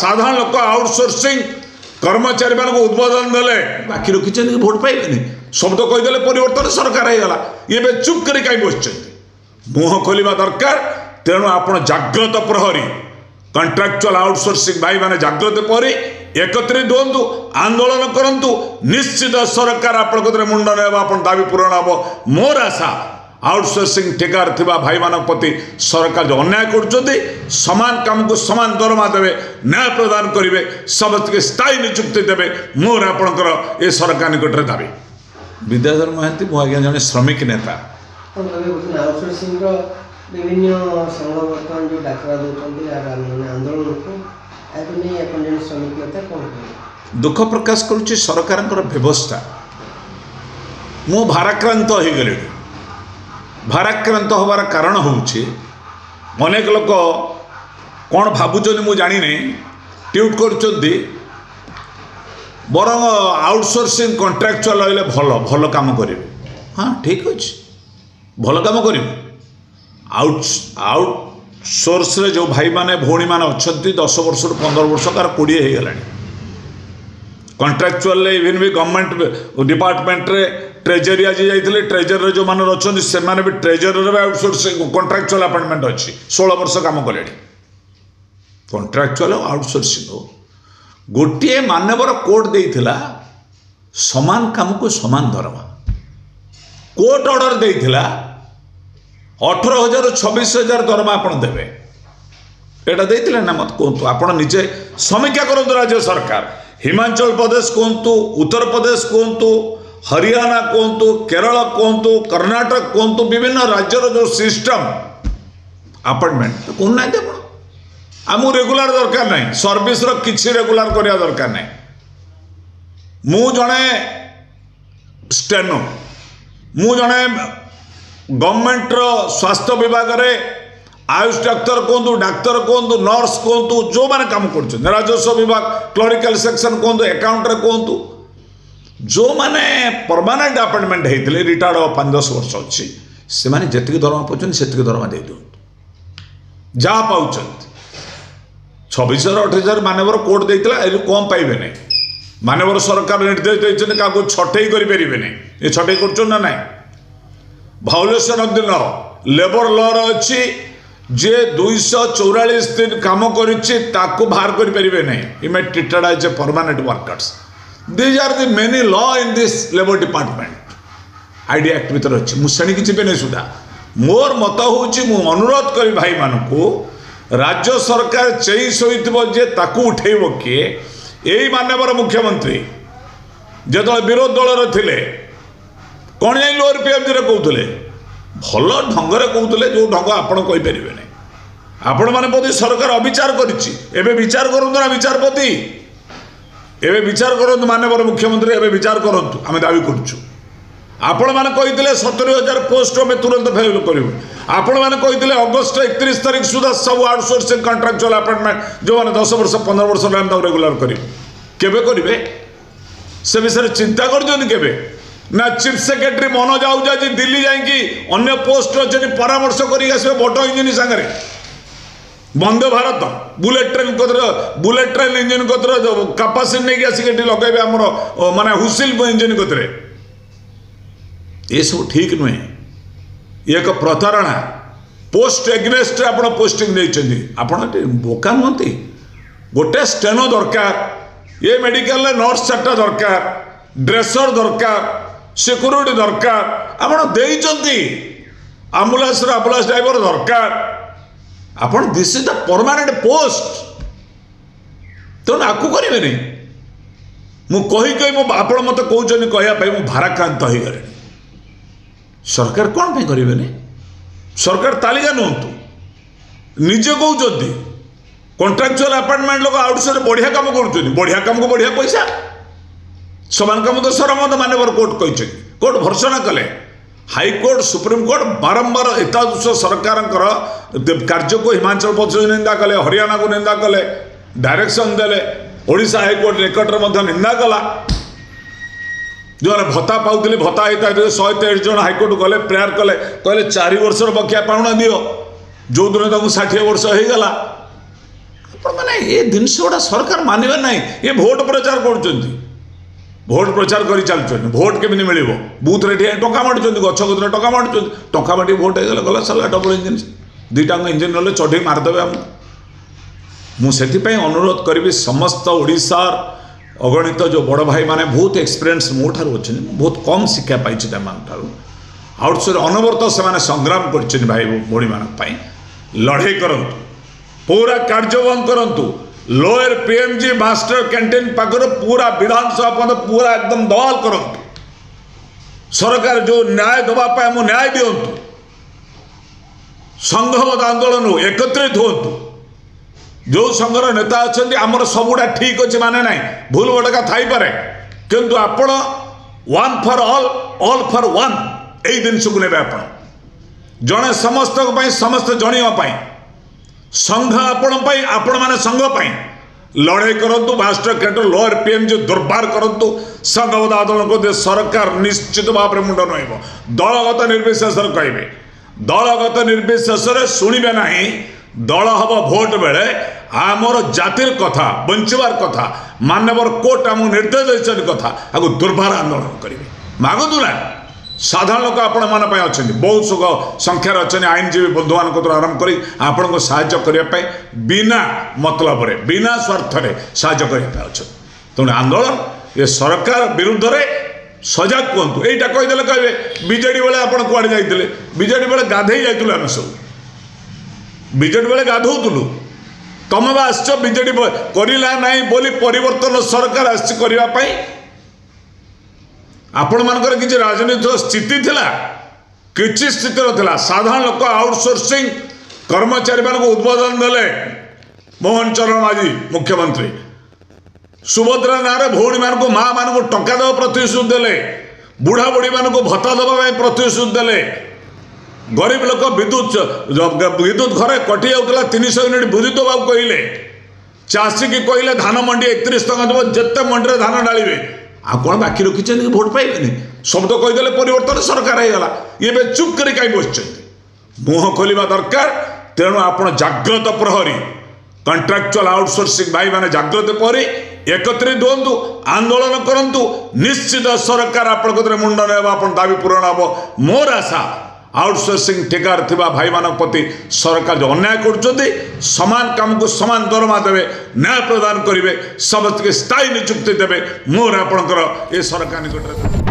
साधारण लोक आउटसोर्सिंग कर्मचारी मान उद्बोधन देले बाकी रखी भोट पाइबे सब तो कहीदे परिवर्तन सरकार होगा ये चुप कर कहीं बस मुह खोलिबा दरकार। तेणु आपण जाग्रत प्रहरी कंट्राक्चुअल आउटसोर्सिंग भाई माने जाग्रत प्रहरी एकत्रित हुंतु आंदोलन करंतु निश्चित सरकार आपण मुंडन आपण दाबी पूरण हम। मोर आशा आउटसोर्सिंग ठेकार थिबा भाई मान प्रति सरकार जो अन्याय कर समान काम को समान दरमा देवे न्याय प्रदान करेंगे समस्त स्थायी नियुक्ति देवे मोर आपणकर ए सरकार निकट में दाबी। विद्याधर महांती मु आज्ञा जने श्रमिक नेता आउटसोर्सिंग विभिन्न संघ बर्तमान जो डाकरा दौरान आंदोलन को श्रमिक नेता कौन दुख प्रकाश करुच्ची सरकार व्यवस्था मु भाराक्रांत हो गले। भाराक्रांत होबार कारण होउछि अनेक लोक कौन भावुं मु जानी ट्वीट कर बरंग आउटसोर्सिंग कंट्राक्चुअल रही भल भल काम करेंगे। हाँ ठीक अच्छे भल काम करेंगे आउटसोर्स रे जो भाई माने भौणी माने अच्छी 10 वर्ष 15 वर्ष कार 20 हो गला कंट्राक्चुअल इवेन भी गवर्नमेंट डिपार्टमेंट रे ट्रेजरी आज जाइए ट्रेजर जो मान अच्छा से भी ट्रेजर आउटसोर्सिंग कंट्राक्चुअल अपॉइंटमेंट अच्छी 16 वर्ष काम कले कंट्राक्चुअल आउटसोर्सिंग गोटे मान्यवर कोर्ट देइथिला समान काम को समान दरमा कोर्ट ऑर्डर देइथिला 18,000 26,000 दरमा आपण देवे एटा देइथिला ना मत कहतु आपण निजे समीक्षा करंतु राज्य सरकार हिमाचल प्रदेश कहतु उत्तर प्रदेश कहतु हरियाणा कहतु केरल कहतु कर्नाटक कहतु विभिन्न राज्यर जो सिस्टम अपॉइंटमेंट तो कौन ना आमको रेगुलर दरकार नहीं सर्विस रो किछि रेगुलर करिया दरकार नहीं। मु जणे स्टेनो मु जणे गवर्नमेंट रो स्वास्थ्य विभाग रे आयुष डाक्तर कहतु डाक्तर कहतु नर्स कहतु जो माने काम कर राजस्व विभाग क्लरिकल सेक्शन कहतु अकाउंटर कहतु जो माने परमानेंट अपॉइंटमेंट होते रिटायर्ड 5-10 वर्ष अच्छी से माने जेतिक दरमा पाउछन सेतिक दरमा दे दो जा पाउछन 26,000-28,000 मानवर कोर्ट देइतला ए कम पाइबे नै मानवर सरकार निर्देश देइछन का को छटई करि परिबे नै ए छटई करछन ना नै violation of the law labour law रो अछि जे 244 दिन काम करिछि ताको बाहर करि परिबे नै इ मे treated as a permanent workers. These are the many law in this labor department ID act भीतर अच्छी मुझे किसी नहीं सुधा मोर मत हूँ मु अनुरोध करी भाई मानू राज्य सरकार चई शोथे ताकू उठेब किए यही मानवर मुख्यमंत्री जो विरोध दल थे कौन जाए लोअर पीएमजी कहते भल ढंगर कहते जो ढंग आपरे नहीं आपण मैंने सरकार अविचार कर विचार करूँ ना विचारपति एवं विचार करूँ मानवर मुख्यमंत्री एवं विचार करूँ आम दावी करुँ आपण मैंने कही 70,000 पोस्ट में तुरंत फेल करूँ आपण मैंने कही अगस्ट 31 तारीख सुधा सब आउटसोर्सिंग कंट्राक्चुअल अपॉइंटमेंट जो मैंने 10 वर्ष 15 वर्ष रेगुलर करेंगे से विषय चिंता कर ना चीफ सेक्रेटरी मनोज आहूजा जी दिल्ली जाकि अन्य पोस्ट अच्छे परामर्श कर but engine Sagar Vande Bharat bullet train engine capacity नहीं आसिक लगे आमर माने हुसिल इंजिन कतरे ये सब ठीक नुहे ये एक प्रतारणा पोस्ट एग्नेस्ट आप पोस्टिंग देइछन्ती आपण बोका नुहति गोटे स्टेनो दरकार ये मेडिकल नर्स 4टा दरकार ड्रेसर दरकार सिक्यूरिटी दरकार आपण देइछन्ती एम्बुलेंस ड्राइवर दरकार आपण this is the permanent post तो आपको करेंगे नहीं मु कही आप मत कहते कहवाई मु भाराक्रांत हो गले सरकार कौन पे करेंगे नहीं सरकार तालिका नुहतु निजे कहते कंट्राक्चुअल अपॉइंटमेंट लोग आउटसोर्स बढ़िया काम बढ़िया काम को बढ़िया पैसा समान काम तो सरमत मानवर कोर्ट कही कोर्ट भर्सना कले हाईकोर्ट सुप्रीमकोर्ट बारंबार एतादृश सरकार कार्य को हिमाचल प्रदेश निंदा कले हरियाणा को निंदा कले डायरेक्शन देले ओडिशा हाईकोर्ट निकटर निंदा कला जो भत्ता पाते भत्ता होता 123 जन हाईकोर्ट गले प्रेयर कले कहले 4 वर्ष बकिया पाउना दियो जो दिन तक 60 वर्ष हो गला आपने ये जिनस गुड़ा सरकार मानवे ना ये भोट प्रचार कर भोट प्रचार कर चलते भोट केमी मिल बुथ रे टंका मार्च गछ गुदरे टंका मार्च टंका माटी भोट हो गला सरला डबल इंजिन दुईटा इंजिन ना चढ़े मारिदेवे आम मुझे अनुरोध करी समस्त ओडिशार अगणित जो बड़ भाई माने बहुत एक्सपीरियंस मो ठार अच्छे बहुत कम शिक्षा पाई आउटसोर अनवरत से संग्राम कर भाई भौणी मान लड़े करूँ पूरा कार्यबंद करूँ लोअर पीएमजी मास्टर कैंटीन पाखर पूरा विधानसभा पर्यंत पूरा एकदम दवाल करूँ सरकार जो न्याय दवाई आम न्याय दिंतु संघबद्ध आंदोलन एकत्रित हूँ जो संघर नेता अच्छा आमर सबुटा ठीक अच्छे माने ना भूल भटका थी पारे किंतु आपण one for all for one यही जिनस को ने जड़े समस्त समस्त जणीवाई संघ आपण मैंने संघ लड़ाई करूँ master canteen lower PMG Durbar करूँ संघबद्ध आंदोलन को सरकार निश्चित भाव में मुंड नुब दलगत निर्विशेष कहे दलगत निर्विशेष शुणे ना दल हम भोट बेले आमर जातिर कथा बंचवार कथा मानवर कोर्ट आम निर्देश देते कथा आपको दुर्भार आंदोलन करेंगे मागतु ना साधारण लोक आपण मानी अच्छा बहुत सुख संख्यार अच्छे आईनजीवी बंधु मान आरंभ कर आपण को साहाय्य करने बिना मतलब बिना स्वार्थ साहाय्य करने अच्छा तेणु आंदोलन ये सरकार विरुद्ध में सजग कहतु यहीटा कहीदे कहे बीजेडी बेले आप कड़े जाते बीजेडी बेले गाधे जाइलु आम सब बीजेडी बेले गाधौलु तुम आस बीजेडी करला ना बोली परिवर्तन सरकार आसपाई आपण मानकर किसी राजनीतिक स्थिति थिला किसी स्थिति ना साधारण लोक आउटसोर्सिंग कर्मचारी मान उद्बोधन देले मोहन चरण माझी मुख्यमंत्री सुभद्रा ना भौणी मान माँ मान टंका देवा प्रतिश्रुति देले बुढ़ा बुढ़ी मान भत्ता देवा प्रतिश्रुति देले गरीब लोक विद्युत घरे कटि जाऊला 300 यूनिट विद्युत देवा कहले चाषी की कहले धान मंडी 31 टका देव जिते मंडी धान डालिबे आ कौन बाकी रखी भोट पाइबे सब तो कहीदे परिवर्तन सरकार होगा ये चुप कर कहीं बस मुह खोलिबा दरकार तेणु आप जाग्रत प्रहरी कंट्राक्चुअल आउटसोर्सिंग भाई माने जाग्रत प्रहरी एकत्रित हूँ आंदोलन करूँ निश्चित सरकार आपन मुंड आप दाबी पूरण हम मोर आशा आउटसोर्सिंग ठेकार थिबा भाई मानक प्रति सरकार जो अन्याय कर समान काम को समान दरमा देवे न्याय प्रदान करेंगे समस्त स्थायी नियुक्ति देवे मोर आपणकर ए सरकार निकट